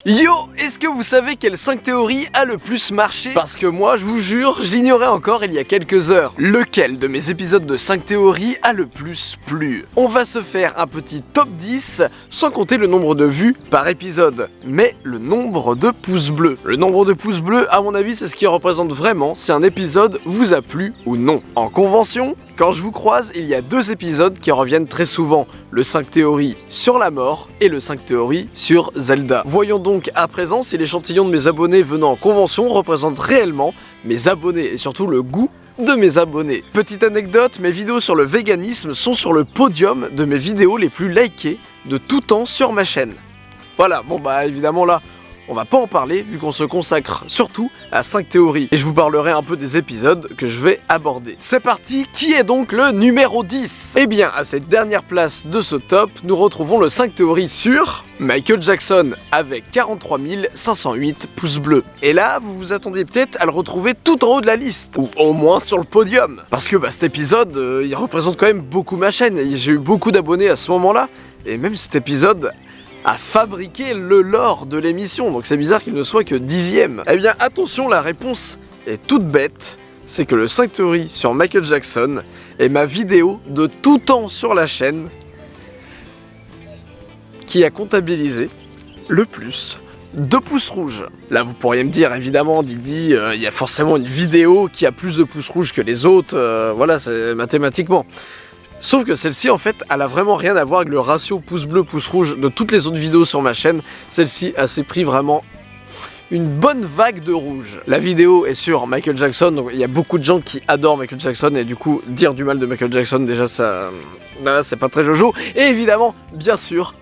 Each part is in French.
Yo, est-ce que vous savez quelle 5 théories a le plus marché? Parce que moi, je vous jure, je l'ignorais encore il y a quelques heures. Lequel de mes épisodes de 5 théories a le plus plu? On va se faire un petit top 10, sans compter le nombre de vues par épisode, mais le nombre de pouces bleus. Le nombre de pouces bleus, à mon avis, c'est ce qui représente vraiment si un épisode vous a plu ou non. En convention, quand je vous croise, il y a deux épisodes qui reviennent très souvent. Le 5 théories sur la mort et le 5 théories sur Zelda. Voyons donc à présent si l'échantillon de mes abonnés venant en convention représente réellement mes abonnés et surtout le goût de mes abonnés. Petite anecdote, mes vidéos sur le véganisme sont sur le podium de mes vidéos les plus likées de tout temps sur ma chaîne. Voilà, bon bah évidemment là, on va pas en parler vu qu'on se consacre surtout à 5 théories. Et je vous parlerai un peu des épisodes que je vais aborder. C'est parti, qui est donc le numéro 10? Eh bien, à cette dernière place de ce top, nous retrouvons le 5 théories sur Michael Jackson avec 43 508 pouces bleus. Et là, vous vous attendiez peut-être à le retrouver tout en haut de la liste, ou au moins sur le podium. Parce que cet épisode, il représente quand même beaucoup ma chaîne. J'ai eu beaucoup d'abonnés à ce moment-là, et même cet épisode a fabriqué le lore de l'émission, donc c'est bizarre qu'il ne soit que 10e. Eh bien attention, la réponse est toute bête, c'est que le 5 théories sur Michael Jackson est ma vidéo de tout temps sur la chaîne qui a comptabilisé le plus de pouces rouges. Là vous pourriez me dire évidemment Didi, il y a forcément une vidéo qui a plus de pouces rouges que les autres, voilà, c'est mathématiquement. Sauf que celle-ci, en fait, elle a vraiment rien à voir avec le ratio pouce bleu, pouce rouge de toutes les autres vidéos sur ma chaîne. Celle-ci, elle s'est pris vraiment une bonne vague de rouge. La vidéo est sur Michael Jackson, donc il y a beaucoup de gens qui adorent Michael Jackson, et du coup, dire du mal de Michael Jackson, déjà, ça... Là, c'est pas très jojo. Et évidemment, bien sûr,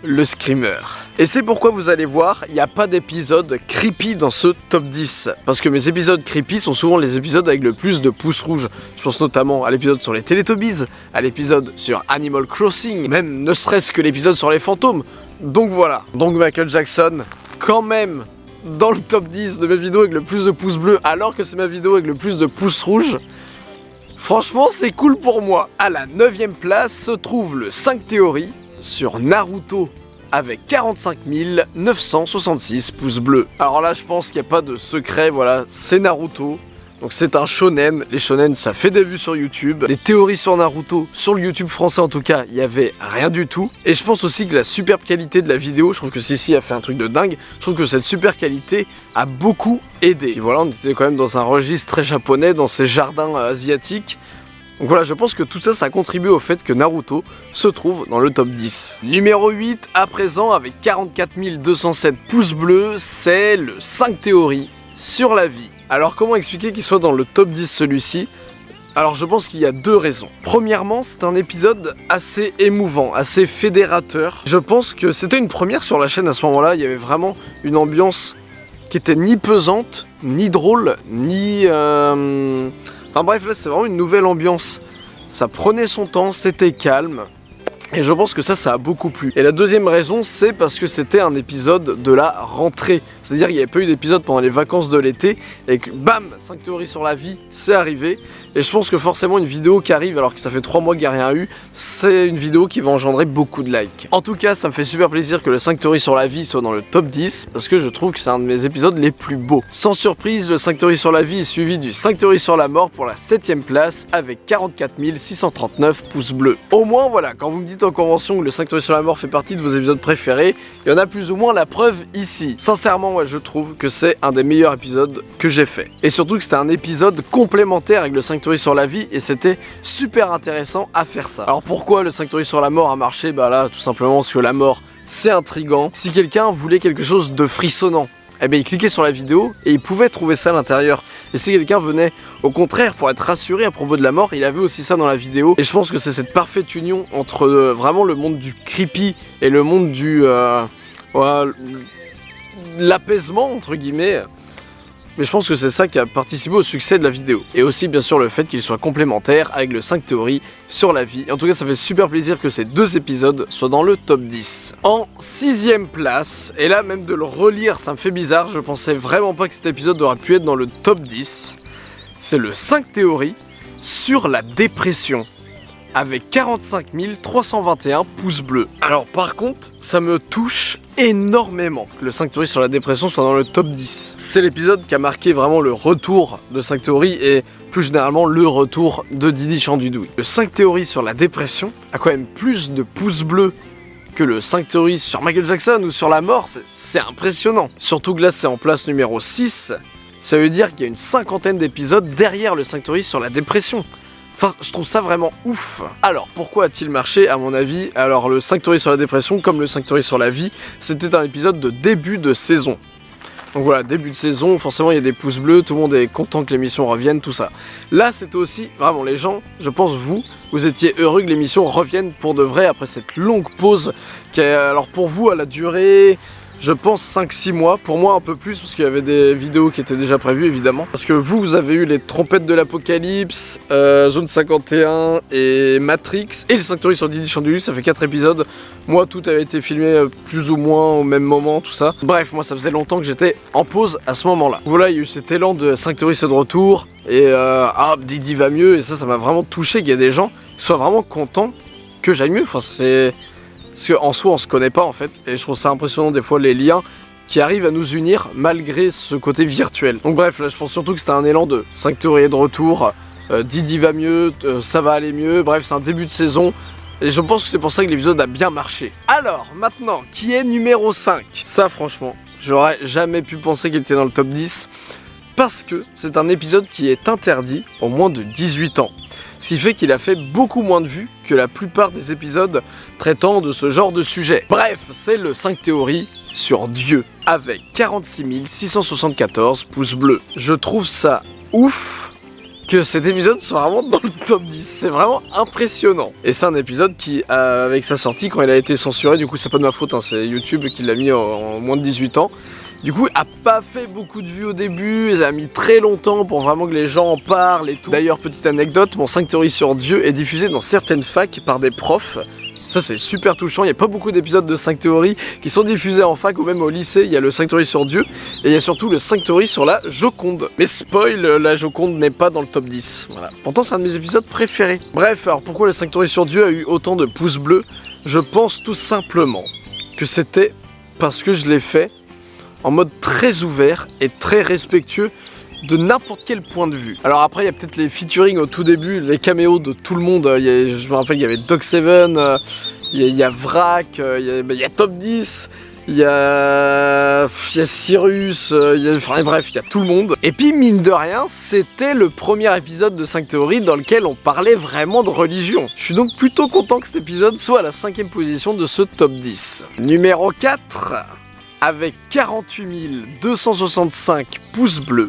le screamer. Et c'est pourquoi vous allez voir, il n'y a pas d'épisode creepy dans ce top 10. Parce que mes épisodes creepy sont souvent les épisodes avec le plus de pouces rouges. Je pense notamment à l'épisode sur les Teletubbies, à l'épisode sur Animal Crossing, même ne serait-ce que l'épisode sur les fantômes. Donc voilà. Donc Michael Jackson, quand même, dans le top 10 de mes vidéos avec le plus de pouces bleus, alors que c'est ma vidéo avec le plus de pouces rouges. Franchement, c'est cool pour moi. À la 9e place se trouve le 5 théories sur Naruto avec 45 966 pouces bleus. Alors là, je pense qu'il n'y a pas de secret, voilà, c'est Naruto. Donc c'est un shonen, les shonen ça fait des vues sur YouTube. Des théories sur Naruto, sur le YouTube français en tout cas, il y avait rien du tout. Et je pense aussi que la superbe qualité de la vidéo, je trouve que Sissi a fait un truc de dingue, je trouve que cette super qualité a beaucoup aidé. Et voilà, on était quand même dans un registre très japonais, dans ces jardins asiatiques. Donc voilà, je pense que tout ça, ça contribue au fait que Naruto se trouve dans le top 10. Numéro 8, à présent, avec 44 207 pouces bleus, c'est le 5 théories sur la vie. Alors comment expliquer qu'il soit dans le top 10 celui-ci ? Alors je pense qu'il y a deux raisons. Premièrement, c'est un épisode assez émouvant, assez fédérateur. Je pense que c'était une première sur la chaîne à ce moment-là, il y avait vraiment une ambiance qui était ni pesante, ni drôle, ni... Enfin bref, là c'est vraiment une nouvelle ambiance. Ça prenait son temps, c'était calme. Et je pense que ça a beaucoup plu. Et la deuxième raison, c'est parce que c'était un épisode de la rentrée. C'est-à-dire qu'il n'y avait pas eu d'épisode pendant les vacances de l'été. Et que bam, 5 théories sur la vie, c'est arrivé. Et je pense que forcément une vidéo qui arrive alors que ça fait 3 mois qu'il n'y a rien eu, c'est une vidéo qui va engendrer beaucoup de likes. En tout cas, ça me fait super plaisir que le 5 théories sur la vie soit dans le top 10. Parce que je trouve que c'est un de mes épisodes les plus beaux. Sans surprise, le 5 théories sur la vie est suivi du 5 théories sur la mort pour la 7ème place avec 44 639 pouces bleus. Au moins voilà, quand vous me dites en convention que le 5 théories sur la mort fait partie de vos épisodes préférés, il y en a plus ou moins la preuve ici. Sincèrement, moi je trouve que c'est un des meilleurs épisodes que j'ai fait. Et surtout que c'était un épisode complémentaire avec le 5 théories sur la vie et c'était super intéressant à faire ça. Alors pourquoi le 5 théories sur la mort a marché ? Bah là, tout simplement parce que la mort, c'est intriguant. Si quelqu'un voulait quelque chose de frissonnant, eh bien il cliquait sur la vidéo et il pouvait trouver ça à l'intérieur. Et si quelqu'un venait au contraire pour être rassuré à propos de la mort, il avait aussi ça dans la vidéo. Et je pense que c'est cette parfaite union entre vraiment le monde du creepy et le monde du... l'apaisement entre guillemets. Mais je pense que c'est ça qui a participé au succès de la vidéo. Et aussi bien sûr le fait qu'il soit complémentaire avec le 5 théories sur la vie. Et en tout cas ça fait super plaisir que ces deux épisodes soient dans le top 10. En 6ème place, et là même de le relire ça me fait bizarre, je pensais vraiment pas que cet épisode aurait pu être dans le top 10. C'est le 5 théories sur la dépression. avec 45 321 pouces bleus. Alors par contre, ça me touche énormément que le 5 théories sur la dépression soit dans le top 10. C'est l'épisode qui a marqué vraiment le retour de 5 théories et plus généralement le retour de Didi Chandouille. Le 5 théories sur la dépression a quand même plus de pouces bleus que le 5 théories sur Michael Jackson ou sur la mort, c'est impressionnant. Surtout que là c'est en place numéro 6, ça veut dire qu'il y a une cinquantaine d'épisodes derrière le 5 théories sur la dépression. Enfin, je trouve ça vraiment ouf. Alors, pourquoi a-t-il marché, à mon avis? Alors, le 5 théories sur la dépression, comme le 5 théories sur la vie, c'était un épisode de début de saison. Donc voilà, début de saison, forcément il y a des pouces bleus, tout le monde est content que l'émission revienne, tout ça. Là, c'était aussi, vraiment, les gens, je pense vous étiez heureux que l'émission revienne pour de vrai après cette longue pause qui alors pour vous, elle a duré... Je pense 5-6 mois, pour moi un peu plus parce qu'il y avait des vidéos qui étaient déjà prévues évidemment. Parce que vous avez eu les trompettes de l'apocalypse, Zone 51 et Matrix. Et les 5 théories sur Didi Chandouille, ça fait 4 épisodes. Moi tout avait été filmé plus ou moins au même moment, tout ça. Bref, moi ça faisait longtemps que j'étais en pause à ce moment là. Voilà, il y a eu cet élan de 5 théories c'est de retour. Et Didi va mieux, et ça m'a vraiment touché qu'il y ait des gens qui soient vraiment contents que j'aille mieux. Enfin c'est... Parce qu'en soi, on se connaît pas en fait, et je trouve ça impressionnant des fois les liens qui arrivent à nous unir malgré ce côté virtuel. Donc bref, là je pense surtout que c'était un élan de 5 théories de retour, Didi va mieux, ça va aller mieux, bref c'est un début de saison, et je pense que c'est pour ça que l'épisode a bien marché. Alors, maintenant, qui est numéro 5 ? Ça franchement, j'aurais jamais pu penser qu'il était dans le top 10, parce que c'est un épisode qui est interdit aux moins de 18 ans. Ce qui fait qu'il a fait beaucoup moins de vues que la plupart des épisodes traitant de ce genre de sujet. Bref, c'est le 5 théories sur Dieu, avec 46 674 pouces bleus. Je trouve ça ouf que cet épisode soit vraiment dans le top 10, c'est vraiment impressionnant. Et c'est un épisode qui, avec sa sortie, quand il a été censuré, du coup c'est pas de ma faute, hein, c'est YouTube qui l'a mis en moins de 18 ans, du coup, a pas fait beaucoup de vues au début, ça a mis très longtemps pour vraiment que les gens en parlent et tout. D'ailleurs, petite anecdote, mon 5 théories sur Dieu est diffusé dans certaines facs par des profs. Ça c'est super touchant, il n'y a pas beaucoup d'épisodes de 5 théories qui sont diffusés en fac ou même au lycée. Il y a le 5 théories sur Dieu et il y a surtout le 5 théories sur la Joconde. Mais spoil, la Joconde n'est pas dans le top 10. Voilà. Pourtant c'est un de mes épisodes préférés. Bref, alors pourquoi le 5 théories sur Dieu a eu autant de pouces bleus? Je pense tout simplement que c'était parce que je l'ai fait en mode très ouvert et très respectueux de n'importe quel point de vue. Alors après il y a peut-être les featuring au tout début, les caméos de tout le monde, je me rappelle il y avait Doc7, il y a Vrac, il y a Top 10, il y a Cyrus, enfin bref, il y a tout le monde. Et puis mine de rien, c'était le premier épisode de 5 théories dans lequel on parlait vraiment de religion. Je suis donc plutôt content que cet épisode soit à la 5e position de ce top 10. Numéro 4, avec 48 265 pouces bleus,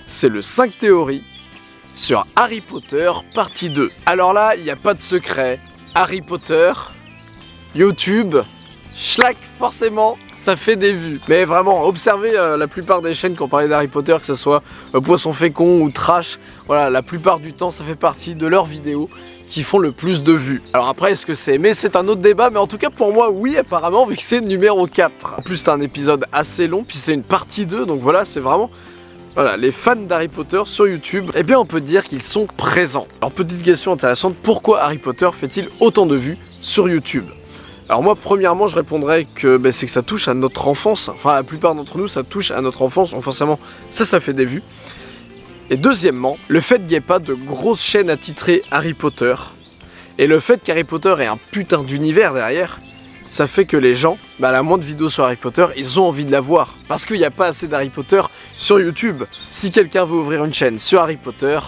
c'est le 5 théories sur Harry Potter partie 2. Alors là, il n'y a pas de secret. Harry Potter, YouTube, schlack, forcément, ça fait des vues. Mais vraiment, observez la plupart des chaînes qui ont parlé d'Harry Potter, que ce soit Poisson Fécond ou Trash, voilà, la plupart du temps, ça fait partie de leurs vidéos qui font le plus de vues. Alors après, est-ce que c'est aimé? C'est un autre débat, mais en tout cas pour moi, oui, apparemment, vu que c'est numéro 4. En plus, c'est un épisode assez long, puis c'était une partie 2, donc voilà, c'est vraiment... Voilà, les fans d'Harry Potter sur YouTube, eh bien on peut dire qu'ils sont présents. Alors petite question intéressante, pourquoi Harry Potter fait-il autant de vues sur YouTube? Alors moi, premièrement, je répondrais que c'est que ça touche à notre enfance. Enfin, la plupart d'entre nous, ça touche à notre enfance, donc forcément, ça fait des vues. Et deuxièmement, le fait qu'il n'y ait pas de grosses chaînes attitrées Harry Potter, et le fait qu'Harry Potter ait un putain d'univers derrière, ça fait que les gens, la moindre vidéo sur Harry Potter, ils ont envie de la voir. Parce qu'il n'y a pas assez d'Harry Potter sur YouTube. Si quelqu'un veut ouvrir une chaîne sur Harry Potter,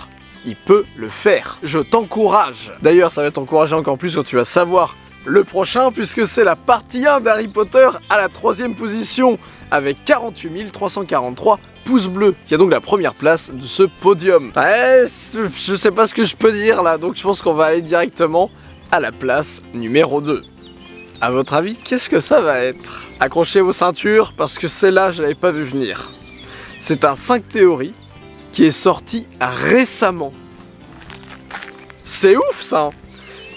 il peut le faire. Je t'encourage. D'ailleurs, ça va t'encourager encore plus quand tu vas savoir le prochain, puisque c'est la partie 1 d'Harry Potter à la 3e position, avec 48 343 pouces bleus, qui a donc la première place de ce podium. Ouais, je sais pas ce que je peux dire là, donc je pense qu'on va aller directement à la place numéro 2. À votre avis, qu'est-ce que ça va être? Accrochez vos ceintures, parce que celle-là, je l'avais pas vu venir. C'est un 5 théories qui est sorti récemment. C'est ouf ça!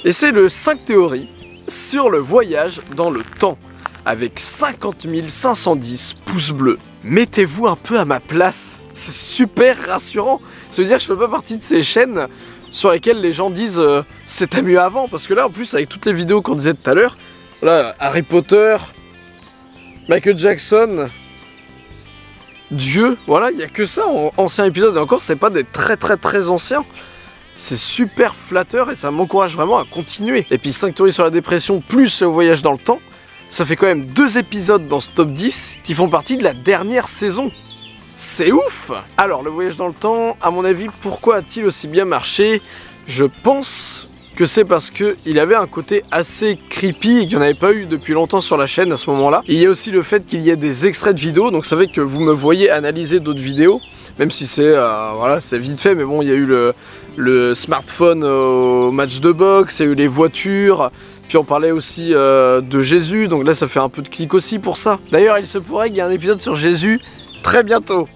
Et c'est le 5 théories sur le voyage dans le temps, avec 50 510 pouces bleus. Mettez-vous un peu à ma place, c'est super rassurant. Ça veut dire que je fais pas partie de ces chaînes sur lesquels les gens disent c'était mieux avant, parce que là en plus avec toutes les vidéos qu'on disait tout à l'heure, là Harry Potter, Michael Jackson, Dieu, voilà, il n'y a que ça en ancien épisode, et encore c'est pas des très anciens. C'est super flatteur et ça m'encourage vraiment à continuer. Et puis 5 théories sur la dépression plus le voyage dans le temps, ça fait quand même 2 épisodes dans ce top 10 qui font partie de la dernière saison. C'est ouf! Alors, le voyage dans le temps, à mon avis, pourquoi a-t-il aussi bien marché? Je pense que c'est parce qu'il avait un côté assez creepy et qu'il n'y en avait pas eu depuis longtemps sur la chaîne à ce moment-là. Il y a aussi le fait qu'il y ait des extraits de vidéos, donc ça fait que vous me voyez analyser d'autres vidéos, même si c'est voilà, c'est vite fait, mais bon, il y a eu le smartphone au match de boxe, il y a eu les voitures, puis on parlait aussi de Jésus, donc là ça fait un peu de clic aussi pour ça. D'ailleurs, il se pourrait qu'il y ait un épisode sur Jésus très bientôt.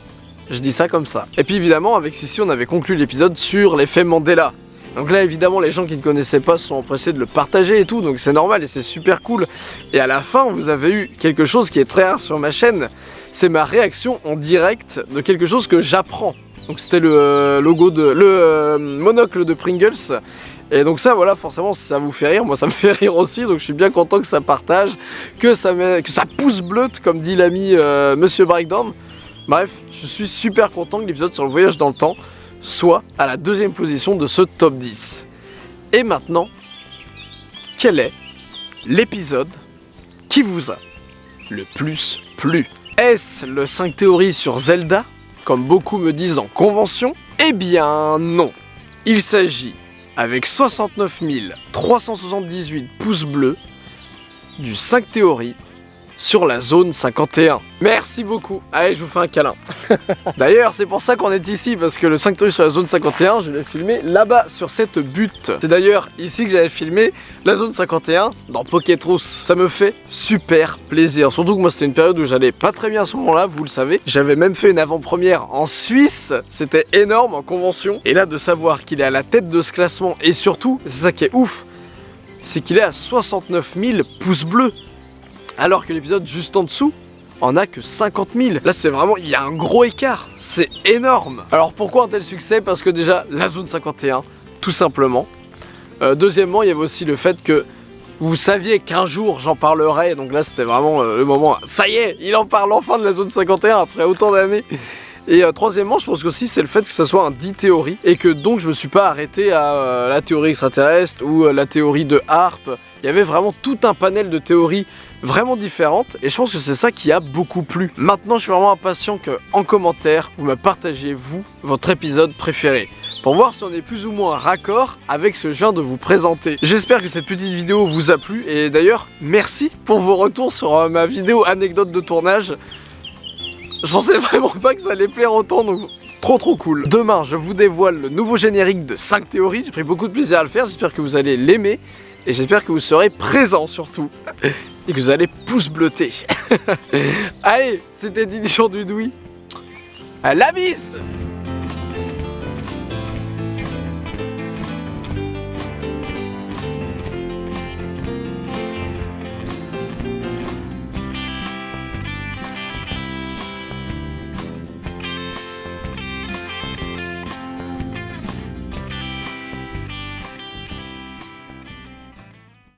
Je dis ça comme ça. Et puis évidemment, avec Sissi, on avait conclu l'épisode sur l'effet Mandela. Donc là, évidemment, les gens qui ne connaissaient pas sont empressés de le partager et tout, donc c'est normal et c'est super cool. Et à la fin, vous avez eu quelque chose qui est très rare sur ma chaîne, c'est ma réaction en direct de quelque chose que j'apprends. Donc c'était le logo le monocle de Pringles. Et donc ça, voilà, forcément, ça vous fait rire, moi ça me fait rire aussi, donc je suis bien content que ça partage, que ça pousse bleute, comme dit l'ami Monsieur Breakdown. Bref, je suis super content que l'épisode sur le voyage dans le temps soit à la 2e position de ce top 10. Et maintenant, quel est l'épisode qui vous a le plus plu? Est-ce le 5 théories sur Zelda, comme beaucoup me disent en convention? Eh bien non. Il s'agit, avec 69 378 pouces bleus, du 5 théories sur la zone 51. Merci beaucoup. Allez, je vous fais un câlin. D'ailleurs, c'est pour ça qu'on est ici, parce que le 5 théories sur la zone 51, je l'ai filmé là-bas, sur cette butte. C'est d'ailleurs ici que j'avais filmé la zone 51 dans Pocket Rousse. Ça me fait super plaisir. Surtout que moi, c'était une période où j'allais pas très bien à ce moment-là, vous le savez. J'avais même fait une avant-première en Suisse. C'était énorme en convention. Et là, de savoir qu'il est à la tête de ce classement, et surtout, c'est ça qui est ouf, c'est qu'il est à 69 000 pouces bleus. Alors que l'épisode juste en dessous en a que 50 000. Là, c'est vraiment, il y a un gros écart. C'est énorme. Alors pourquoi un tel succès? Parce que déjà, la zone 51, tout simplement. Deuxièmement, il y avait aussi le fait que vous saviez qu'un jour j'en parlerais. Donc là, c'était vraiment le moment. Ça y est, il en parle enfin de la zone 51 après autant d'années. Et troisièmement, je pense qu'aussi c'est le fait que ça soit un 10 théories et que donc je me suis pas arrêté à la théorie extraterrestre ou la théorie de Harp. Il y avait vraiment tout un panel de théories vraiment différentes et je pense que c'est ça qui a beaucoup plu. Maintenant, je suis vraiment impatient qu'en commentaire, vous me partagiez, vous, votre épisode préféré, pour voir si on est plus ou moins raccord avec ce que je viens de vous présenter. J'espère que cette petite vidéo vous a plu et d'ailleurs, merci pour vos retours sur ma vidéo anecdote de tournage. Je pensais vraiment pas que ça allait plaire autant, donc trop cool. Demain, je vous dévoile le nouveau générique de 5 théories. J'ai pris beaucoup de plaisir à le faire, j'espère que vous allez l'aimer. Et j'espère que vous serez présents surtout. Et que vous allez pouce bleuter. Allez, c'était Didier Dudouis. À la bise!